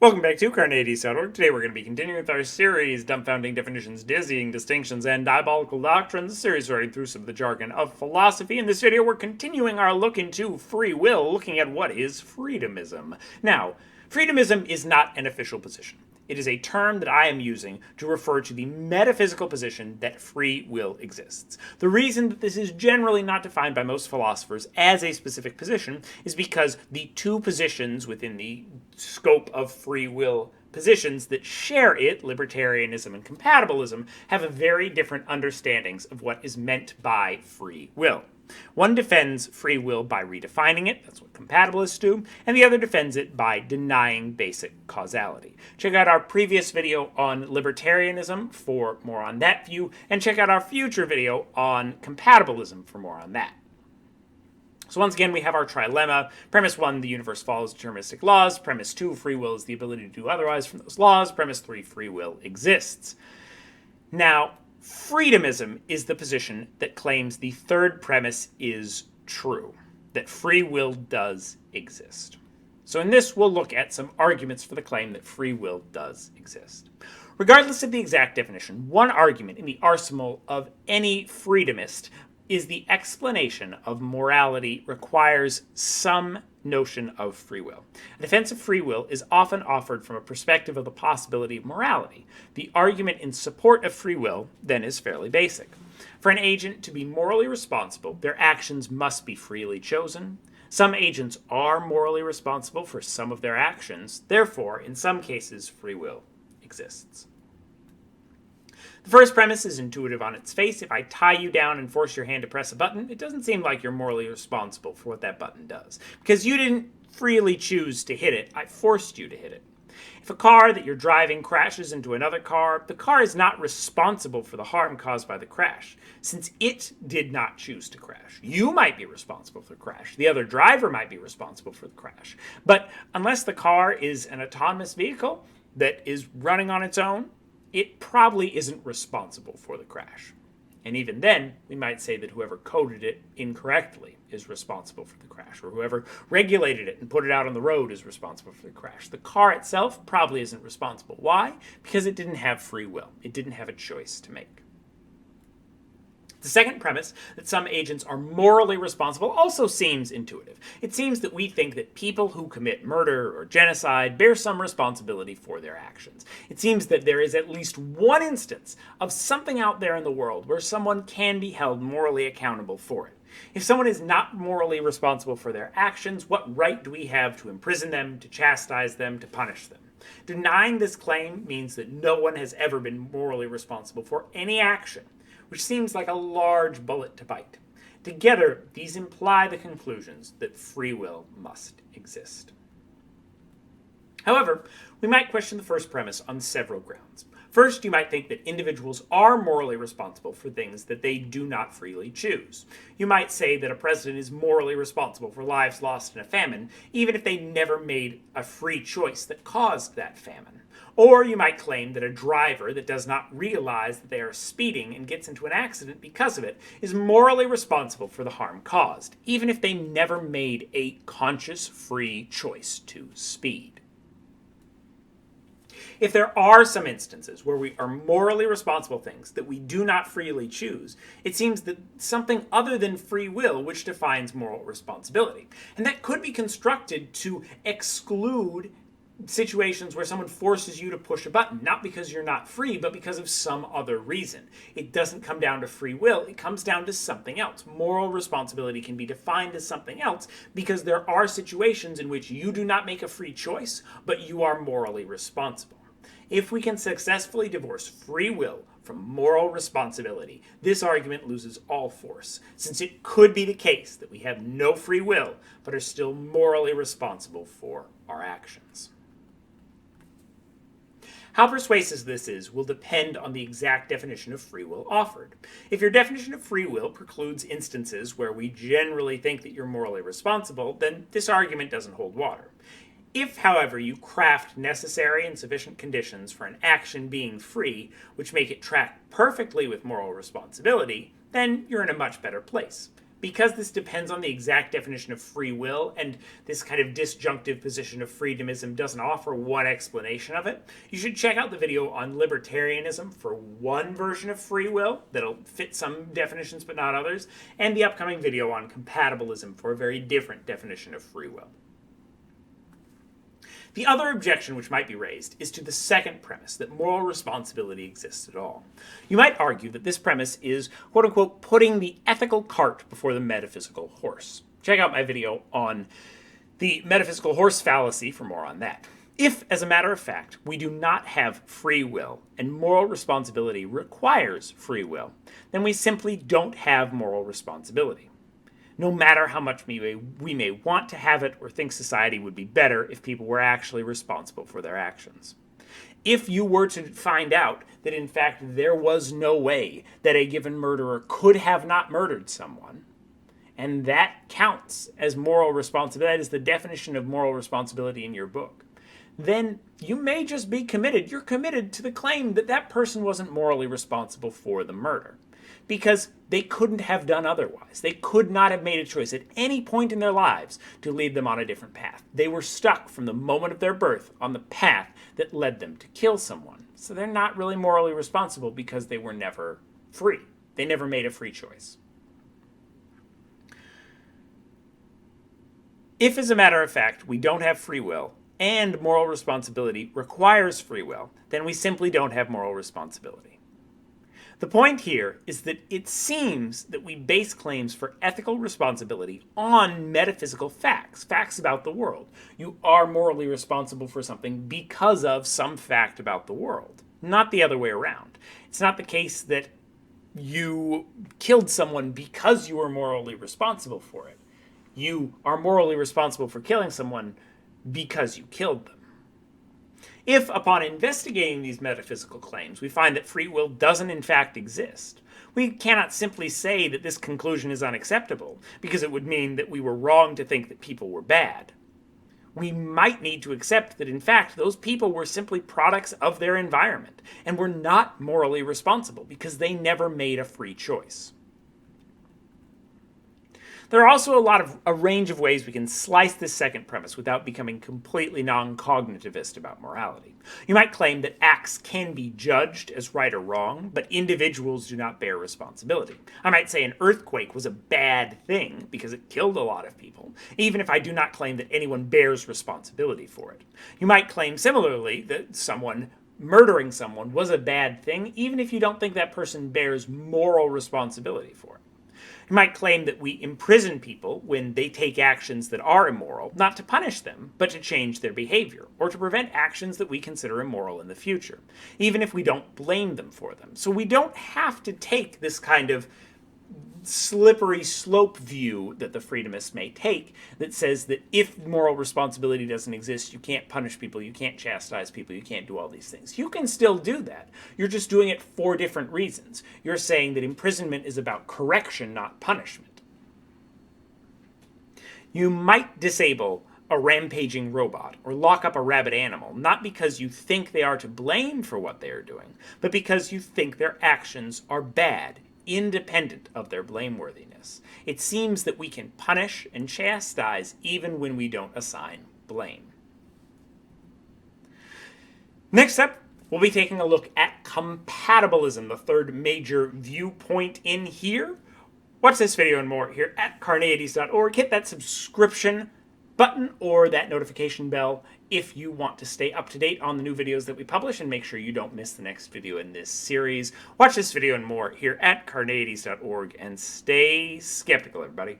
Welcome back to Carneades.org. Today we're going to be continuing with our series, Dumbfounding Definitions, Dizzying Distinctions, and Diabolical Doctrines, a series running through some of the jargon of philosophy. In this video, we're continuing our look into free will, looking at what is freedomism. Now, freedomism is not an official position. It is a term that I am using to refer to the metaphysical position that free will exists. The reason that this is generally not defined by most philosophers as a specific position is because the two positions within the scope of free will positions that share it, libertarianism and compatibilism, have a very different understandings of what is meant by free will. One defends free will by redefining it, that's what compatibilists do, and the other defends it by denying basic causality. Check out our previous video on libertarianism for more on that view, and check out our future video on compatibilism for more on that. So once again, we have our trilemma. Premise 1, the universe follows deterministic laws. Premise 2, free will is the ability to do otherwise from those laws. Premise 3, free will exists. Now, freedomism is the position that claims the third premise is true, that free will does exist. So in this, we'll look at some arguments for the claim that free will does exist. Regardless of the exact definition, one argument in the arsenal of any freedomist is the explanation of morality requires some notion of free will. A defense of free will is often offered from a perspective of the possibility of morality. The argument in support of free will, then, is fairly basic. For an agent to be morally responsible, their actions must be freely chosen. Some agents are morally responsible for some of their actions. Therefore, in some cases, free will exists. The first premise is intuitive on its face. If I tie you down and force your hand to press a button, it doesn't seem like you're morally responsible for what that button does. Because you didn't freely choose to hit it, I forced you to hit it. If a car that you're driving crashes into another car, the car is not responsible for the harm caused by the crash, since it did not choose to crash. You might be responsible for the crash. The other driver might be responsible for the crash. But unless the car is an autonomous vehicle that is running on its own, it probably isn't responsible for the crash. And even then, we might say that whoever coded it incorrectly is responsible for the crash, or whoever regulated it and put it out on the road is responsible for the crash. The car itself probably isn't responsible. Why? Because it didn't have free will. It didn't have a choice to make. The second premise, that some agents are morally responsible, also seems intuitive. It seems that we think that people who commit murder or genocide bear some responsibility for their actions. It seems that there is at least one instance of something out there in the world where someone can be held morally accountable for it. If someone is not morally responsible for their actions, what right do we have to imprison them, to chastise them, to punish them? Denying this claim means that no one has ever been morally responsible for any action, which seems like a large bullet to bite. Together, these imply the conclusions that free will must exist. However, we might question the first premise on several grounds. First, you might think that individuals are morally responsible for things that they do not freely choose. You might say that a president is morally responsible for lives lost in a famine, even if they never made a free choice that caused that famine. Or you might claim that a driver that does not realize that they are speeding and gets into an accident because of it is morally responsible for the harm caused, even if they never made a conscious, free choice to speed. If there are some instances where we are morally responsible for things that we do not freely choose, it seems that something other than free will which defines moral responsibility. And that could be constructed to exclude situations where someone forces you to push a button, not because you're not free, but because of some other reason. It doesn't come down to free will, it comes down to something else. Moral responsibility can be defined as something else because there are situations in which you do not make a free choice, but you are morally responsible. If we can successfully divorce free will from moral responsibility, this argument loses all force, since it could be the case that we have no free will, but are still morally responsible for our actions. How persuasive this is will depend on the exact definition of free will offered. If your definition of free will precludes instances where we generally think that you're morally responsible, then this argument doesn't hold water. If, however, you craft necessary and sufficient conditions for an action being free, which make it track perfectly with moral responsibility, then you're in a much better place. because this depends on the exact definition of free will, and this kind of disjunctive position of freedomism doesn't offer one explanation of it, you should check out the video on libertarianism for one version of free will that'll fit some definitions but not others, and the upcoming video on compatibilism for a very different definition of free will. The other objection which might be raised is to the second premise, that moral responsibility exists at all. You might argue that this premise is, quote-unquote, putting the ethical cart before the metaphysical horse. Check out my video on the metaphysical horse fallacy for more on that. If, as a matter of fact, we do not have free will, and moral responsibility requires free will, then we simply don't have moral responsibility. No matter how much we may want to have it or think society would be better if people were actually responsible for their actions. If you were to find out that in fact there was no way that a given murderer could have not murdered someone, and that counts as moral responsibility, that is the definition of moral responsibility in your book, then you may just be committed. You're committed to the claim that that person wasn't morally responsible for the murder, because they couldn't have done otherwise. They could not have made a choice at any point in their lives to lead them on a different path. They were stuck from the moment of their birth on the path that led them to kill someone. So they're not really morally responsible because they were never free. They never made a free choice. If, as a matter of fact, we don't have free will, and moral responsibility requires free will, then we simply don't have moral responsibility. The point here is that it seems that we base claims for ethical responsibility on metaphysical facts, facts about the world. You are morally responsible for something because of some fact about the world, not the other way around. It's not the case that you killed someone because you were morally responsible for it. You are morally responsible for killing someone because you killed them. If, upon investigating these metaphysical claims, we find that free will doesn't in fact exist, we cannot simply say that this conclusion is unacceptable, because it would mean that we were wrong to think that people were bad. We might need to accept that in fact those people were simply products of their environment, and were not morally responsible because they never made a free choice. There are also a range of ways we can slice this second premise without becoming completely non-cognitivist about morality. You might claim that acts can be judged as right or wrong, but individuals do not bear responsibility. I might say an earthquake was a bad thing because it killed a lot of people, even if I do not claim that anyone bears responsibility for it. You might claim similarly that someone murdering someone was a bad thing, even if you don't think that person bears moral responsibility for it. You might claim that we imprison people when they take actions that are immoral, not to punish them, but to change their behavior, or to prevent actions that we consider immoral in the future, even if we don't blame them for them. So we don't have to take this kind of slippery slope view that the freedomists may take that says that if moral responsibility doesn't exist, you can't punish people, you can't chastise people, you can't do all these things. You can still do that. You're just doing it for different reasons. You're saying that imprisonment is about correction, not punishment. You might disable a rampaging robot or lock up a rabid animal, not because you think they are to blame for what they are doing, but because you think their actions are bad, independent of their blameworthiness. It seems that we can punish and chastise even when we don't assign blame. Next up, we'll be taking a look at compatibilism, the third major viewpoint in here. Watch this video and more here at Carneades.org. Hit that subscription button or that notification bell if you want to stay up to date on the new videos that we publish, and make sure you don't miss the next video in this series. Watch this video and more here at Carneades.org, and stay skeptical, everybody.